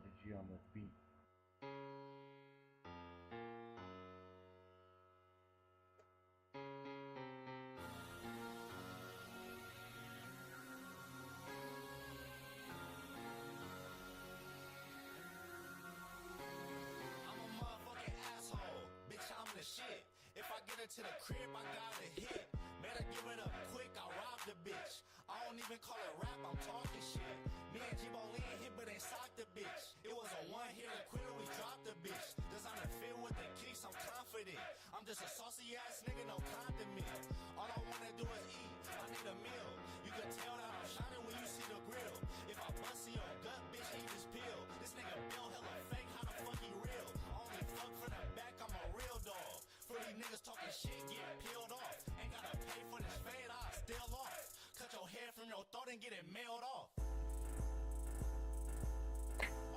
Dr. G on this beat. I'm a motherfucking asshole. Bitch, I'm the shit. If I get her to the crib, I got a hit. Better give it up quick, I robbed the bitch. I don't even call it rap, I'm talking shit. Me and G-Bo lean hit, but they socked the bitch. It was a one-hitter quitter, we dropped the bitch. Designer fit with the kicks, I'm confident. I'm just a saucy ass nigga, no condiment. All I wanna do is eat, I need a meal. You can tell that I'm shining when you see the grill. If I bust in your gut, bitch, eat this pill. This nigga Bill hella fake, how the fuck he real? I only fuck from the back, I'm a real dog. For these niggas talking shit, get peeled off. Ain't gotta pay for this fade, I still off. Cut your hair from your throat and get it mailed off.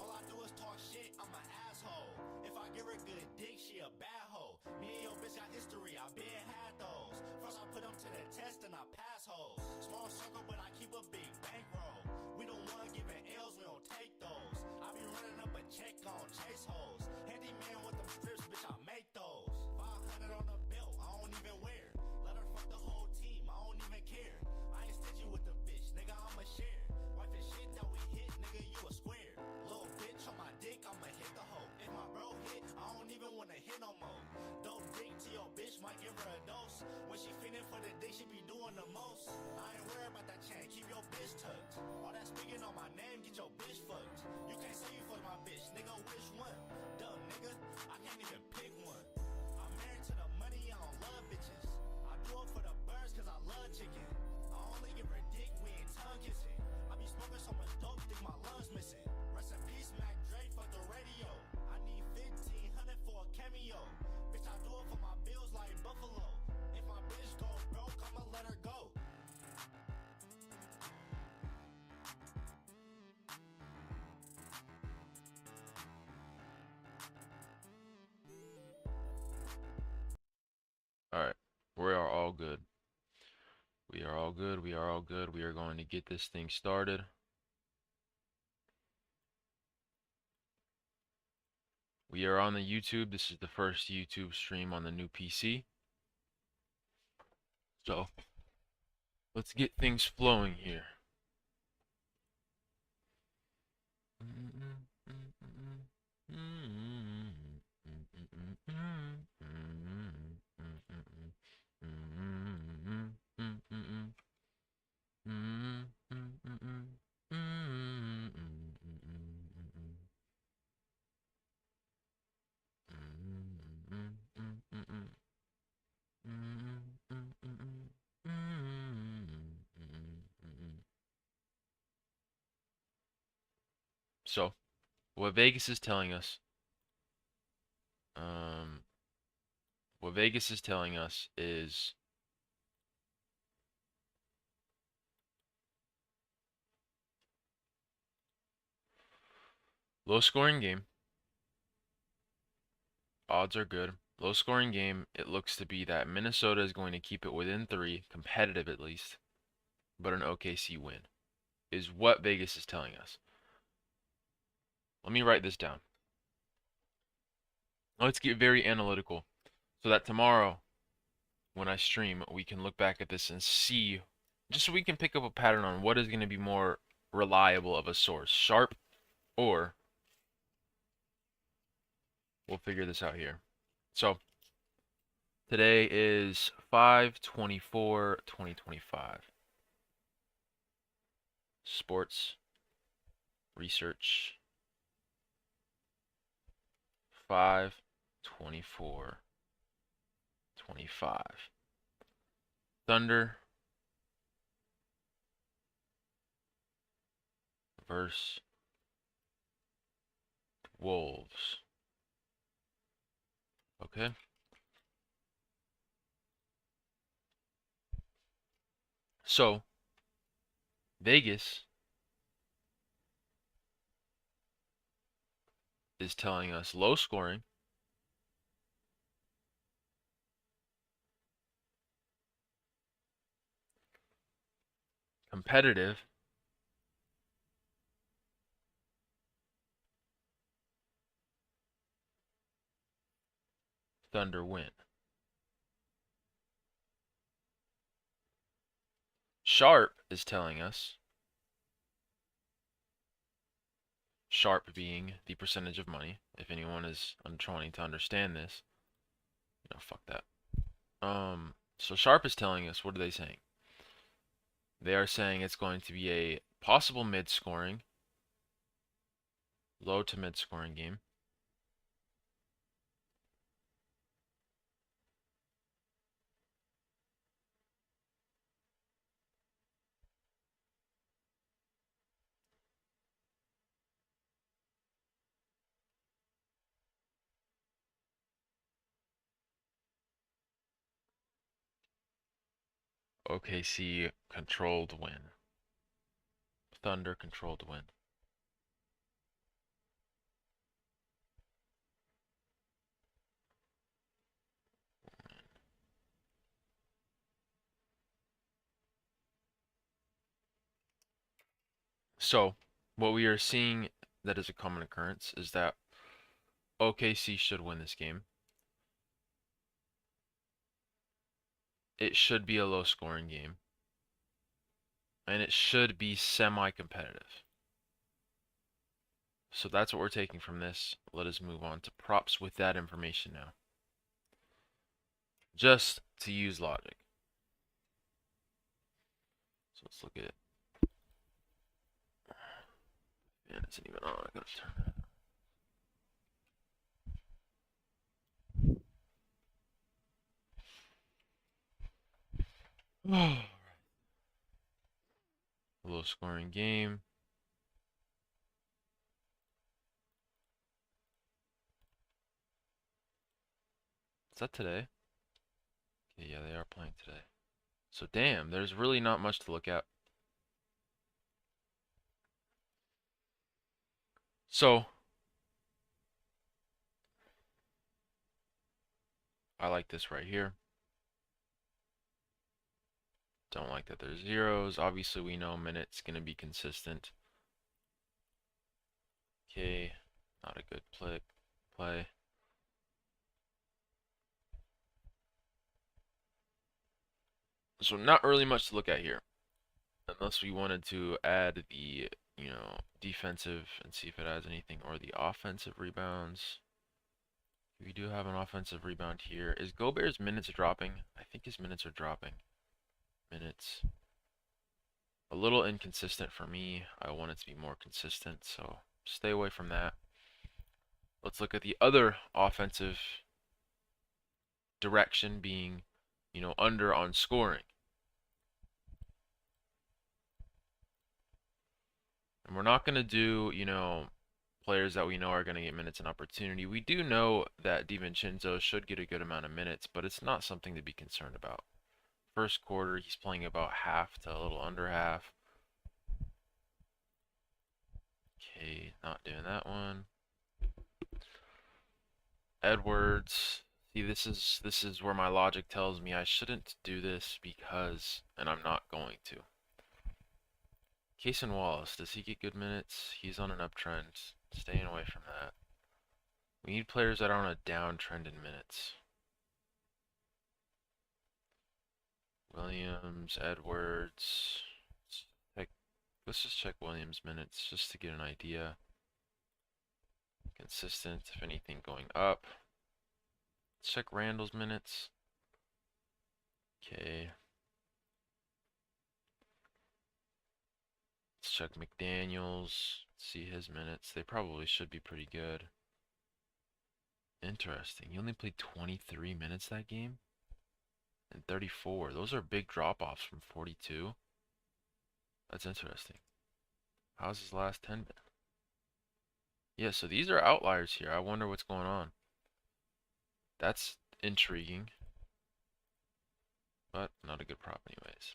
All I do is talk shit, I'm an asshole. If I give her good dick, she a bad hoe. Me and your bitch got history, I been had those. First I put them to the test and I pass hoes. Small circle, but I keep a big bankroll. We don't want giving L's, we don't take those. I be running up a check on chase hoes. Handyman with them strips, bitch, I make those. 500 on the belt, I don't even wear. Let her fuck the whole team, I don't even care. I ain't stingy with the bitch, nigga, I'ma share. Wife the shit that we hit, nigga, you a square. Little bitch on my dick, I'ma hit the hoe. If my bro hit, I don't even wanna hit no more. Dope dick to your bitch, might give her a dose. When she feeling for the day, she be doing the most. I ain't worried about that chain, keep your bitch tucked. All that speaking on my name, get your bitch fucked. You can't say you fuck my bitch, nigga, which one? Dumb nigga, I can't even pick one. I'm married to the money, I don't love bitches. I do it for the birds cause I love chicken. I only give her dick, we ain't tongue kissing. I be smoking so much dope, think my lungs missing. Rest in peace, Mac Dre, fuck the radio. I need 1500 for a cameo. Bitch, I do it for my bills like Buffalo. If my bitch go broke, I'ma let her go. Alright, we are all good. We are all good. We are all good. We are going to get this thing started. We are on the YouTube. This is the first YouTube stream on the new PC. So, let's get things flowing here. So, what Vegas is telling us, is low scoring game. Odds are good. Low scoring game. It looks to be that Minnesota is going to keep it within 3, competitive at least, but an OKC win is what Vegas is telling us. Let me write this down. Let's get very analytical so that tomorrow when I stream, we can look back at this and see, just so we can pick up a pattern on what is going to be more reliable of a source, Sharp, or we'll figure this out here. So today is 5/24/2025. Sports research 5/24/25. Thunder versus Wolves. Okay. So, Vegas is telling us low scoring, competitive, Thunder win. Sharp is telling us, Sharp being the percentage of money, if anyone is trying to understand this, fuck that. So Sharp is telling us, what are they saying? They are saying it's going to be a possible mid-scoring, low to mid-scoring game. OKC controlled win. Thunder controlled win. So, what we are seeing that is a common occurrence is that OKC should win this game. It should be a low scoring game. And it should be semi-competitive. So that's what we're taking from this. Let us move on to props with that information now. Just to use logic. So let's look at it. Man, it isn't even on. I gotta turn that. Low scoring game. Is that today? Okay, yeah, they are playing today. So damn, there's really not much to look at. So I like this right here. Don't like that there's zeros. Obviously, we know minutes gonna be consistent. Okay, not a good play. So not really much to look at here. Unless we wanted to add the, defensive and see if it adds anything, or the offensive rebounds. We do have an offensive rebound here. Is Gobert's minutes dropping? I think his minutes are dropping. Minutes. A little inconsistent for me. I want it to be more consistent, so stay away from that. Let's look at the other offensive direction being, under on scoring. And we're not going to do, players that we know are going to get minutes and opportunity. We do know that DiVincenzo should get a good amount of minutes, but it's not something to be concerned about. First quarter, he's playing about half to a little under half. Okay, not doing that one. Edwards. See, this is where my logic tells me I shouldn't do this because, and I'm not going to. Cason Wallace, does he get good minutes? He's on an uptrend. Staying away from that. We need players that are on a downtrend in minutes. Williams, Edwards. Let's just check Williams' minutes just to get an idea. Consistent, if anything, going up. Let's check Randall's minutes. Okay. Let's check McDaniels. See his minutes. They probably should be pretty good. Interesting. He only played 23 minutes that game. And 34. Those are big drop-offs from 42. That's interesting. How's his last 10 been? Yeah, so these are outliers here. I wonder what's going on. That's intriguing. But not a good prop anyways.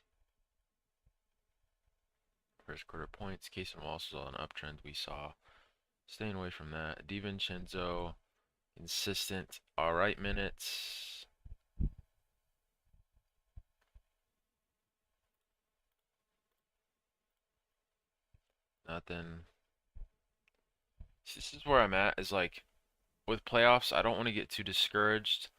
First quarter points. Cason Wallace is on an uptrend we saw. Staying away from that. DiVincenzo, consistent. Alright minutes. Nothing. This is where I'm at, is like, with playoffs, I don't want to get too discouraged.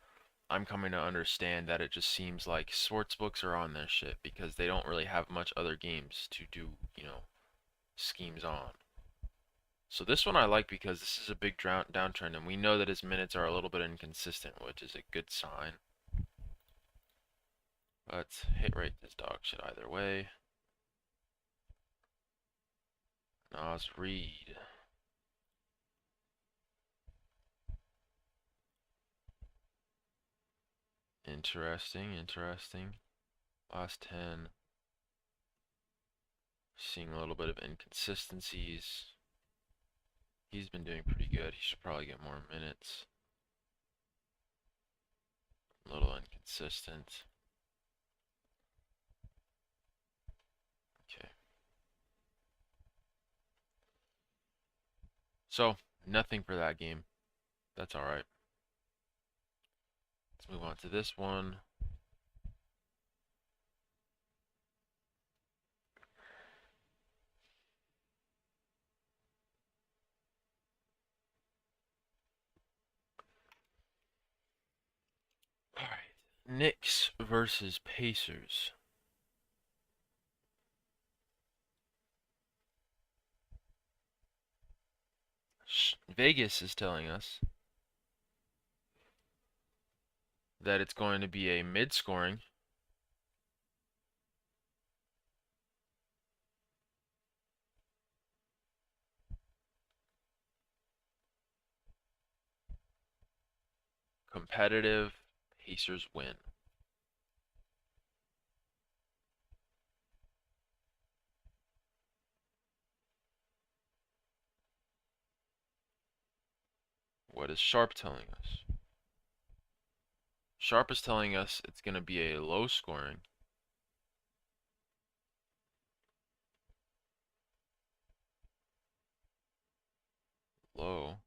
I'm coming to understand that it just seems like sports books are on this shit because they don't really have much other games to do, schemes on. So this one I like because this is a big downtrend, and we know that his minutes are a little bit inconsistent, which is a good sign. But hit rate is dog shit either way. Nas Reed. Interesting. Last 10. Seeing a little bit of inconsistencies. He's been doing pretty good. He should probably get more minutes. A little inconsistent. Okay. So, nothing for that game. That's alright. Let's move on to this one. Alright. Knicks versus Pacers. Vegas is telling us that it's going to be a mid-scoring competitive Pacers win. What is Sharp telling us? Sharp is telling us it's going to be a low scoring. Low.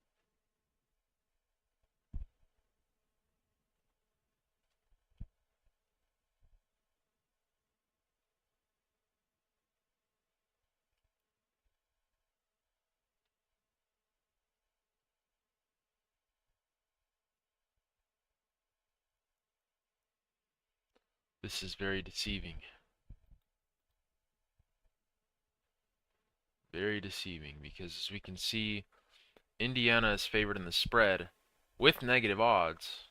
This is very deceiving. Very deceiving because as we can see, Indiana is favored in the spread with negative odds,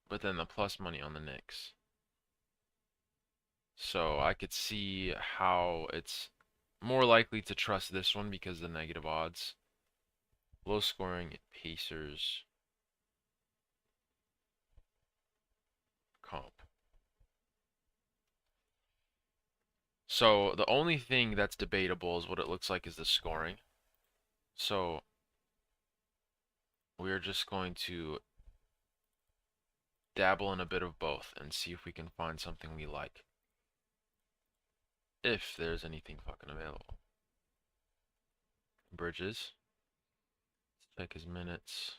but then the plus money on the Knicks. So I could see how it's more likely to trust this one because of the negative odds. Low scoring Pacers comp. So the only thing that's debatable is what it looks like is the scoring. So we're just going to dabble in a bit of both and see if we can find something we like. If there's anything fucking available. Bridges. Let's check his minutes.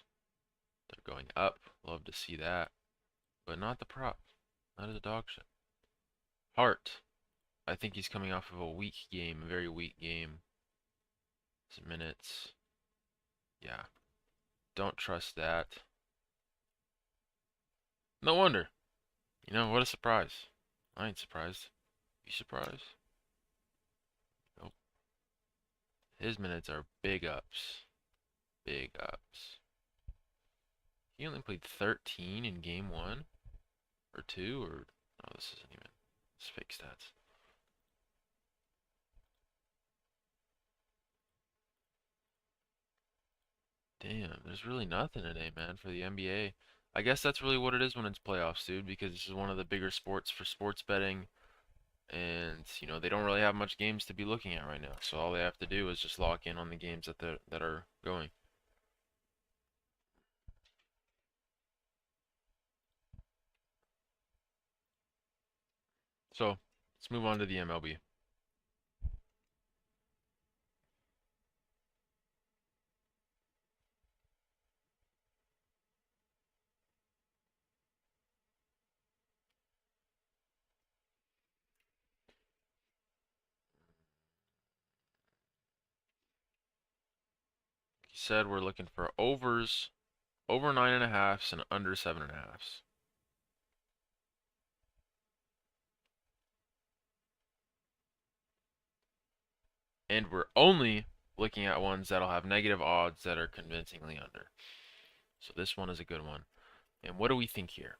They're going up. Love to see that. But not the prop. That is a dog shit. Hart. I think he's coming off of a weak game, a very weak game. His minutes. Yeah. Don't trust that. No wonder. What a surprise. I ain't surprised. You surprised? Nope. His minutes are big ups. Big ups. He only played 13 in game 1? Or 2? Or... Oh, this isn't even... It's fake stats. Damn, there's really nothing today, man, for the NBA. I guess that's really what it is when it's playoffs, dude, because this is one of the bigger sports for sports betting. And, they don't really have much games to be looking at right now. So all they have to do is just lock in on the games that are going. So, let's move on to the MLB. He said we're looking for overs over 9.5s and under 7.5s. And we're only looking at ones that'll have negative odds that are convincingly under. So this one is a good one. And what do we think here?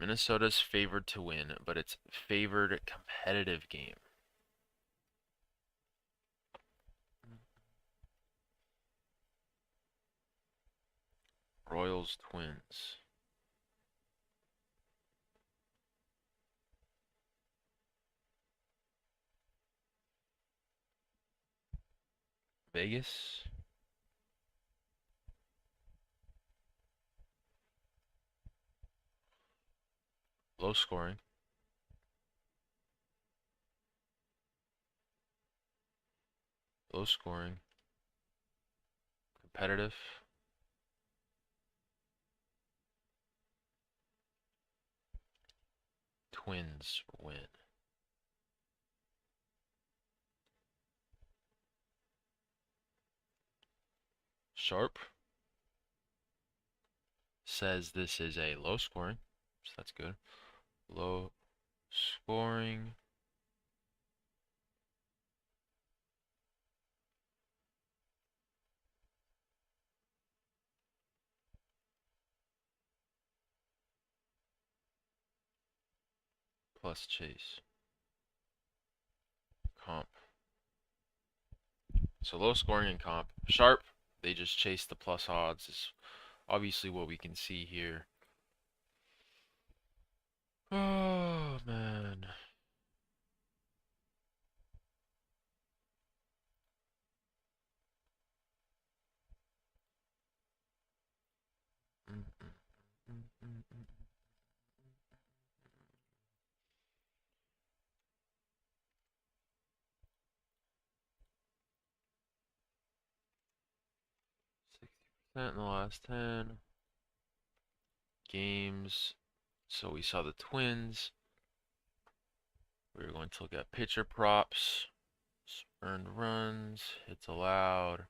Minnesota's favored to win, but it's favored competitive game. Royals Twins. Vegas. Low scoring. Low scoring. Competitive. Twins win. Sharp says this is a low scoring, so that's good. Low scoring. Plus chase. Comp. So low scoring and comp. Sharp, they just chase the plus odds is obviously what we can see here. Oh, man. Mm -mm, mm -mm -mm. 60% in the last 10 games. So we saw the Twins. We're going to look at pitcher props, earned runs, hits allowed,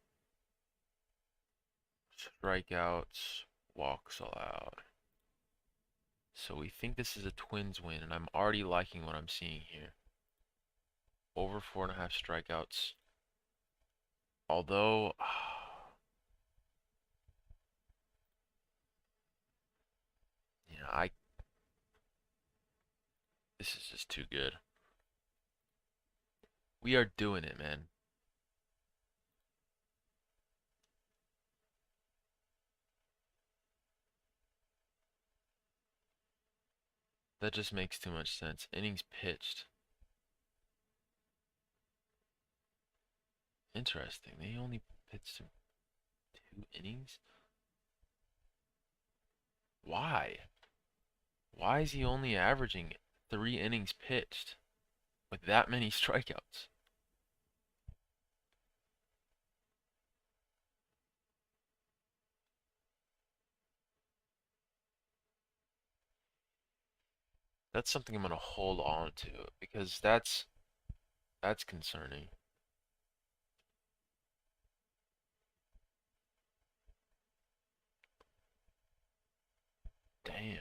strikeouts, walks allowed. So we think this is a Twins win, and I'm already liking what I'm seeing here. Over 4.5 strikeouts. Although, this is just too good. We are doing it, man. That just makes too much sense. Innings pitched. Interesting. They only pitched 2 innings? Why? Why is he only averaging 3 innings pitched with that many strikeouts? That's something I'm gonna hold on to because that's concerning. Damn.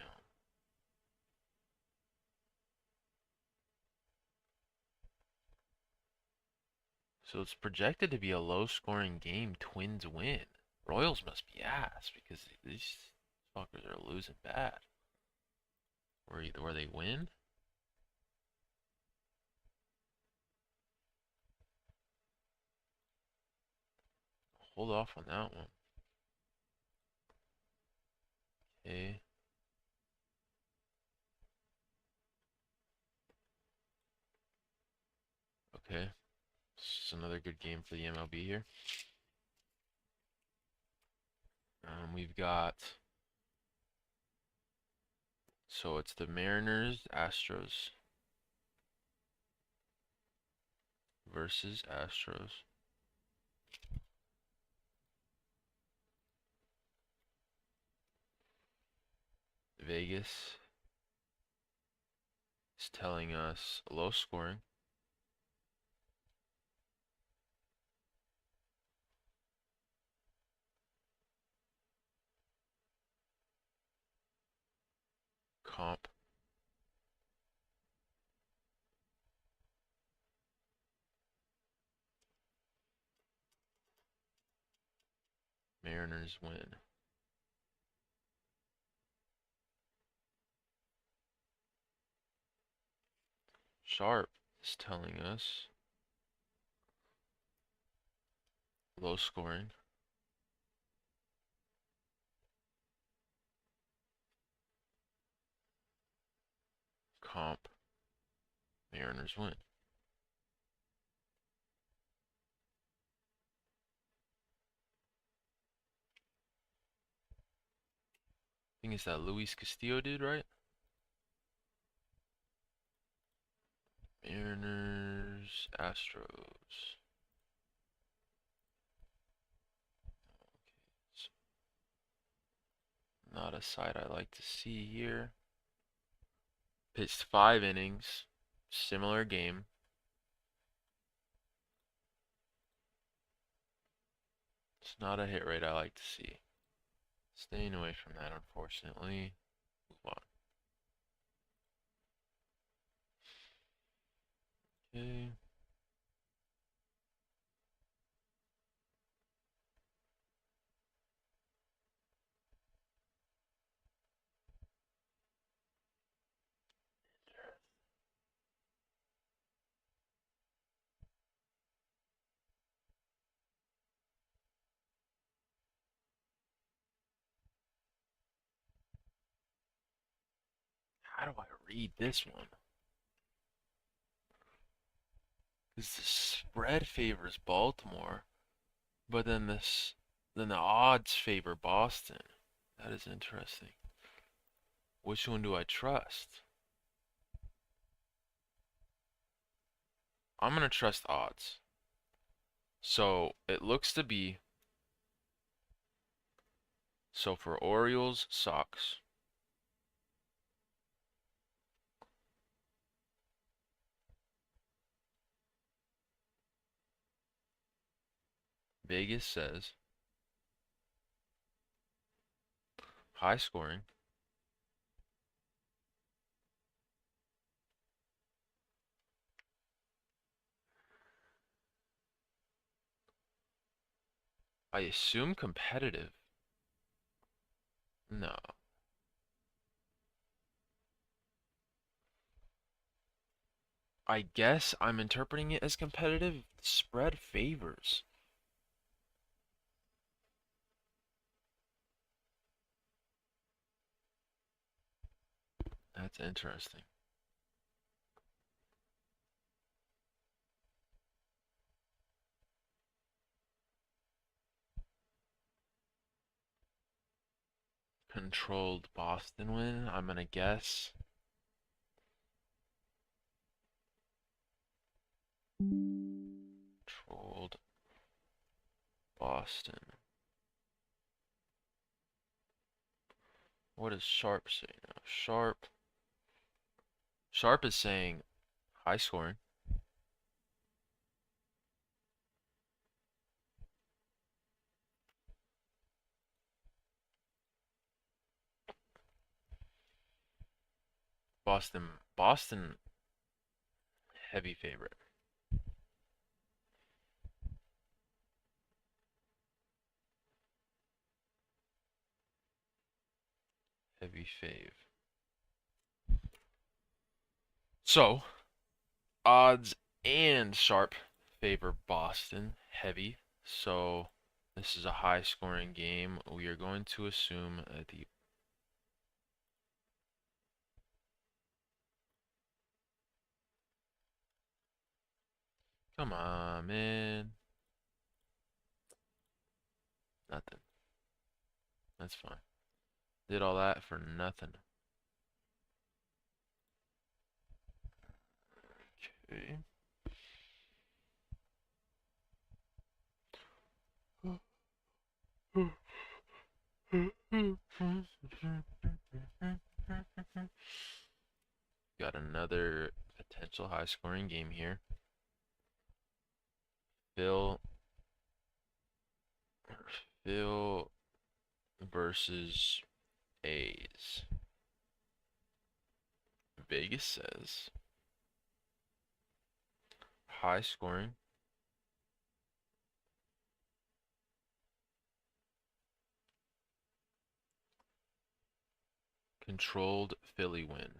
So it's projected to be a low-scoring game. Twins win. Royals must be ass because these fuckers are losing bad. Where they win? Hold off on that one. Okay. Okay. This is another good game for the MLB here. We've got. So it's the Mariners, Astros versus Astros. Vegas is telling us low scoring. Comp. Mariners win. Sharp is telling us low scoring. Comp. Mariners win. I think it's that Luis Castillo dude, right? Mariners, Astros. It's not a side I like to see here. Pitched 5 innings. Similar game. It's not a hit rate I like to see. Staying away from that, unfortunately. Move on. Okay. How do I read this one? Because the spread favors Baltimore, but then the odds favor Boston. That is interesting. Which one do I trust? I'm gonna trust odds. So it looks to be so for Orioles, Sox. Vegas says high scoring. I assume competitive. No. I guess I'm interpreting it as competitive. Spread favors. That's interesting. Controlled Boston win, I'm gonna guess. Controlled Boston. What does Sharp say now? Sharp is saying high scoring. Boston heavy favorite. Heavy fave. So, odds and Sharp favor Boston heavy. So, this is a high scoring game. We are going to assume the Come on, man. Nothing. That's fine. Did all that for nothing. Okay. Got another potential high scoring game here. Phil versus A's. Vegas says high scoring. Controlled Philly win.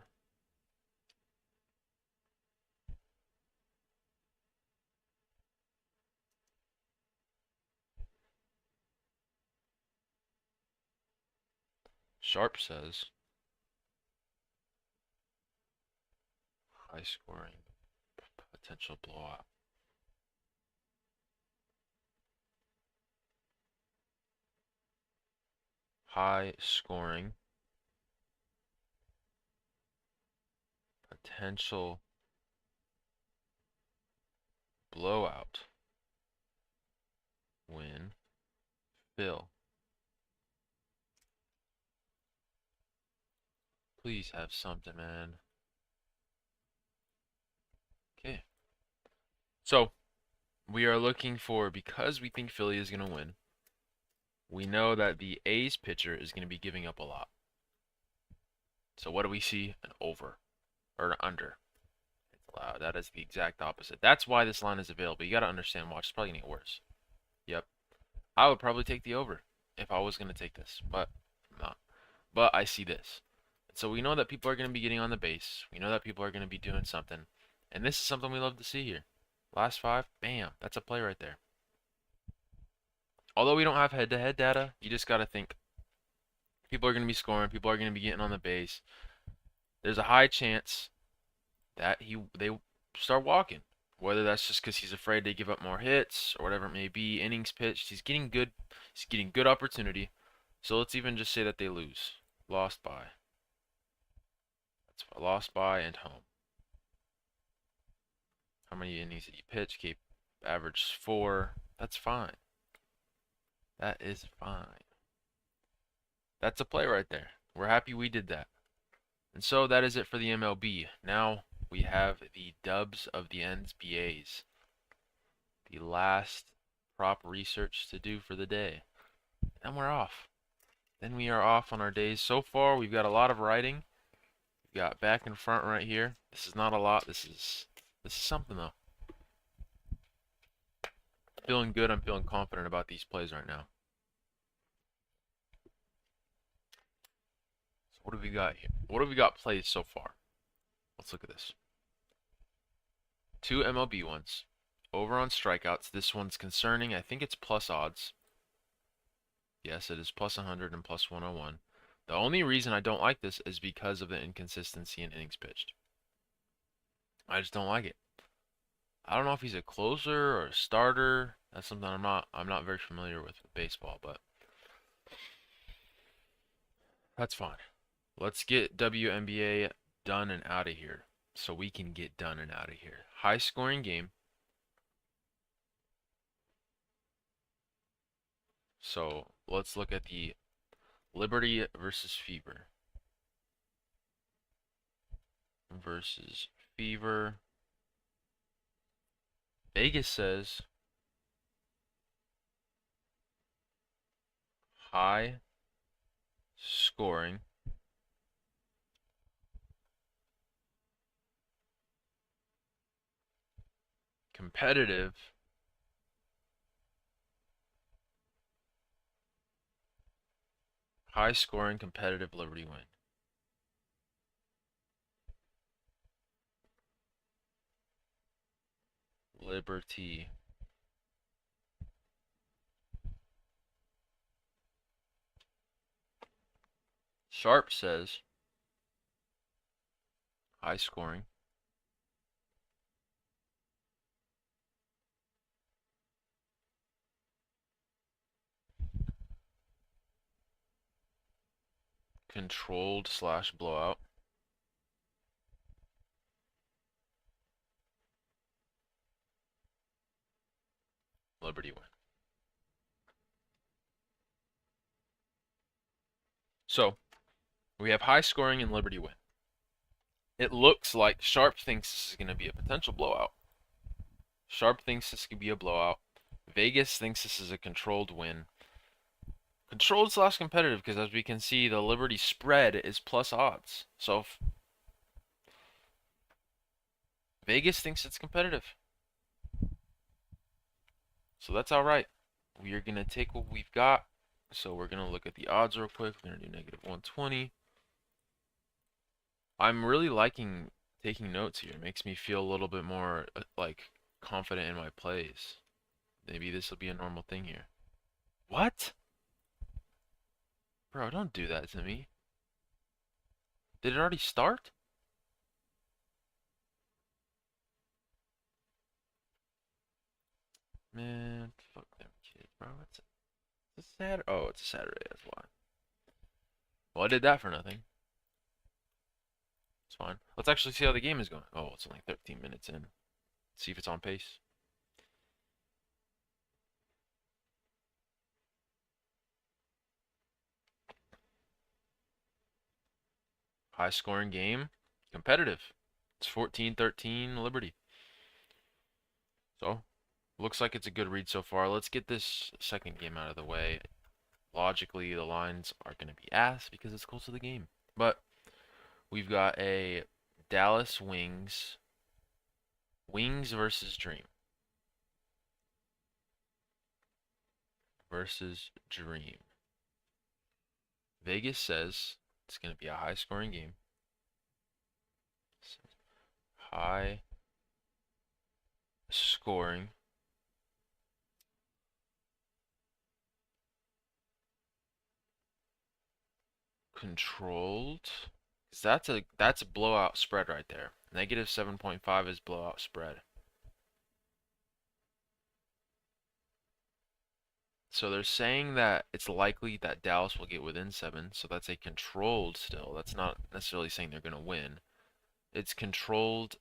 Sharp says high scoring. Potential blowout. High scoring. Potential blowout. Win. Phil. Please have something, man. Okay. So, we are looking for, because we think Philly is going to win, we know that the A's pitcher is going to be giving up a lot. So what do we see? An over or an under. Wow, that is the exact opposite. That's why this line is available. You got to understand, watch, it's probably going to get worse. Yep. I would probably take the over if I was going to take this, but I'm not. But I see this. So we know that people are going to be getting on the base. We know that people are going to be doing something. And this is something we love to see here. Last 5, bam, that's a play right there. Although we don't have head-to-head data, you just got to think people are going to be scoring, people are going to be getting on the base. There's a high chance that they start walking. Whether that's just because he's afraid they give up more hits or whatever it may be. Innings pitched, he's getting good opportunity. So let's even just say that they lose. Lost by. That's lost by and home. How many innings did he pitch? Cape averaged 4. That's fine. That is fine. That's a play right there. We're happy we did that. And so that is it for the MLB. Now we have the dubs of the NBAs. The last prop research to do for the day. And we're off. Then we are off on our days. So far, we've got a lot of writing. We've got back and front right here. This is not a lot. This is something, though. Feeling good. I'm feeling confident about these plays right now. So what have we got here? What have we got plays so far? Let's look at this. 2 MLB ones. Over on strikeouts. This one's concerning. I think it's plus odds. Yes, it is plus 100 and plus 101. The only reason I don't like this is because of the inconsistency in innings pitched. I just don't like it. I don't know if he's a closer or a starter. That's something I'm not very familiar with baseball, but that's fine. Let's get WNBA done and out of here so we can get done and out of here. High scoring game. So let's look at the Liberty versus Fever. Versus Fever. Vegas says high scoring. Competitive. High scoring competitive Liberty win. Liberty. Sharp says high scoring. Controlled / blowout. Liberty win. So, we have high scoring and Liberty win. It looks like Sharp thinks this is going to be a potential blowout. Sharp thinks this could be a blowout. Vegas thinks this is a controlled win. Controlled / competitive, because as we can see, the Liberty spread is plus odds. So Vegas thinks it's competitive. So that's all right. We are going to take what we've got. So we're going to look at the odds real quick. We're going to do negative 120. I'm really liking taking notes here. It makes me feel a little bit more like confident in my plays. Maybe this will be a normal thing here. What? Bro, don't do that to me. Did it already start? Man, fuck them kids, bro. It's a Saturday. Oh, it's a Saturday, that's why. Well, I did that for nothing. It's fine. Let's actually see how the game is going. Oh, it's only 13 minutes in. See if it's on pace. High scoring game. Competitive. It's 14-13 Liberty. So, looks like it's a good read so far. Let's get this second game out of the way. Logically, the lines are going to be ass because it's close to the game. But we've got a Dallas Wings. Wings versus Dream. Versus Dream. Vegas says it's going to be a high scoring game. High scoring. Controlled. 'Cause that's a blowout spread right there. Negative 7.5 is blowout spread. So they're saying that it's likely that Dallas will get within 7, so that's a controlled still. That's not necessarily saying they're going to win. It's controlled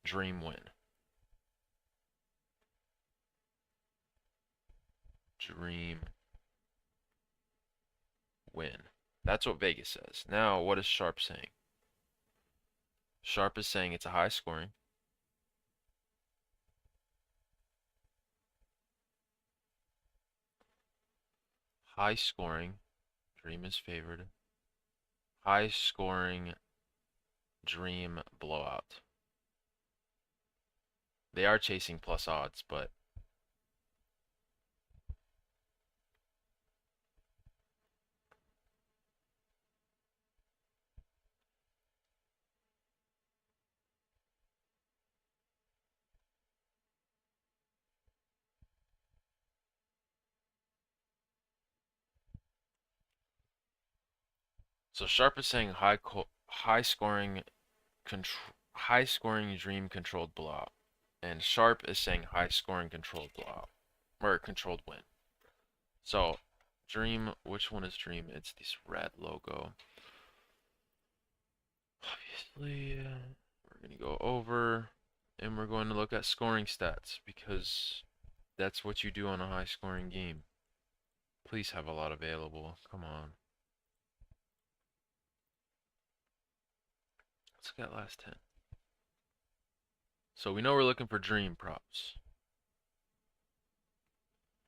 Dream win. Dream win. That's what Vegas says. Now, what is Sharp saying? Sharp is saying it's a high scoring. High scoring. Dream is favored. High scoring Dream blowout. They are chasing plus odds, but so Sharp is saying high scoring high scoring Dream controlled blowout, and Sharp is saying high scoring controlled blowout or controlled win. So Dream, which one is Dream? It's this red logo. Obviously, we're gonna go over, and we're going to look at scoring stats because that's what you do on a high scoring game. Please have a lot available. Come on. Let's look at last 10. So we know we're looking for Dream props.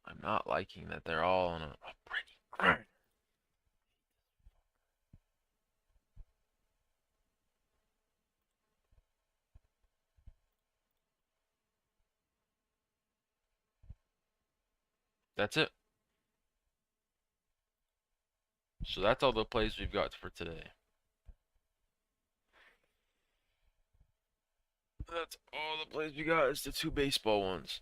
I'm not liking that they're all on a pretty grind. That's it. So that's all the plays we've got for today. That's all the plays we got is the 2 baseball ones.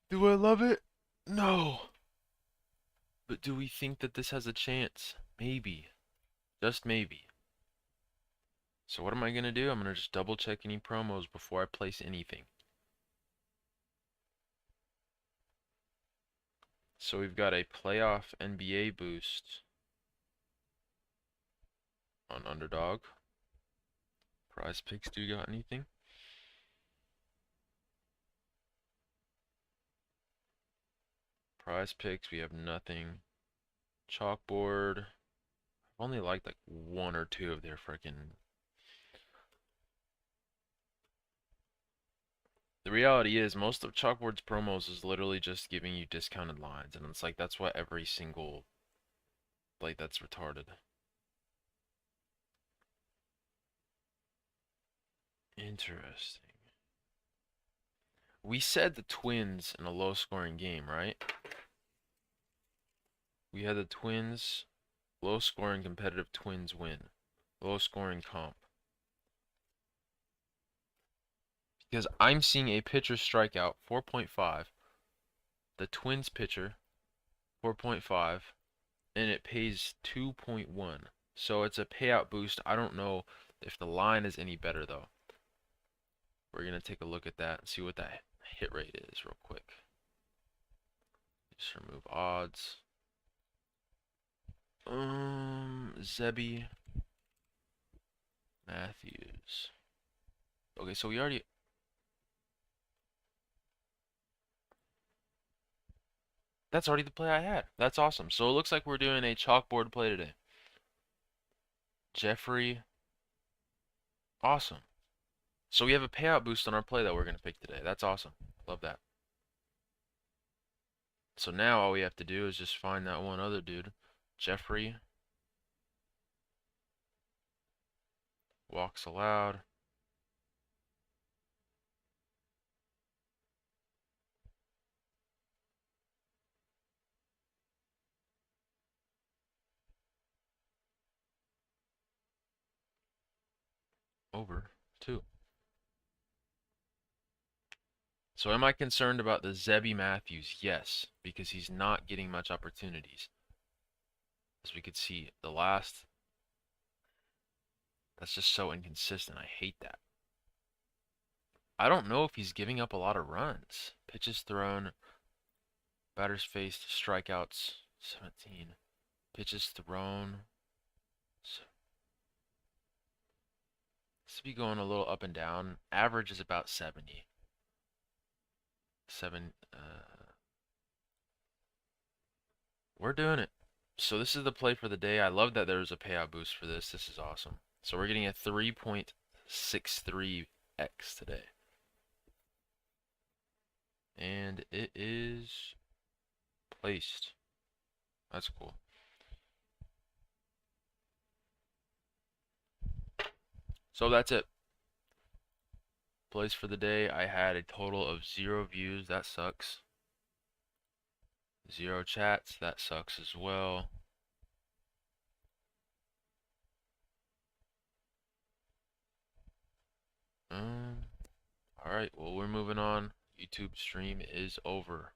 Do I love it? No. But do we think that this has a chance? Maybe. Just maybe. So what am I going to do? I'm going to just double check any promos before I place anything. So we've got a playoff NBA boost on Underdog. Prize Picks, do you got anything? Prize Picks, we have nothing. Chalkboard. I've only liked like 1 or 2 of their freaking. The reality is, most of Chalkboard's promos is literally just giving you discounted lines, and it's like that's what every single. Like, that's retarded. Interesting. We said the Twins in a low-scoring game, right? We had the Twins, low-scoring competitive Twins win. Low-scoring comp. Because I'm seeing a pitcher strikeout, 4.5. The Twins pitcher, 4.5. And it pays 2.1. So it's a payout boost. I don't know if the line is any better, though. We're going to take a look at that and see what that hit rate is real quick. Just remove odds. Zebby Matthews. Okay, so we already... That's already the play I had. That's awesome. So it looks like we're doing a chalkboard play today. Jeffrey. Awesome. So we have a payout boost on our play that we're going to pick today. That's awesome. Love that. So now all we have to do is just find that one other dude. Jeffrey. Walks allowed. Over 2. So am I concerned about the Zebby Matthews? Yes, because he's not getting much opportunities. As we could see, the last... That's just so inconsistent. I hate that. I don't know if he's giving up a lot of runs. Pitches thrown, batters faced, strikeouts, 17. Pitches thrown. This be going a little up and down. Average is about 70. 7. We're doing it. So this is the play for the day. I love that there's a payout boost for this. This is awesome. So we're getting a 3.63x today. And it is placed. That's cool. So that's it. Plays for the day. I had a total of 0 views. That sucks. 0 chats. That sucks as well. Alright, well, we're moving on. YouTube stream is over.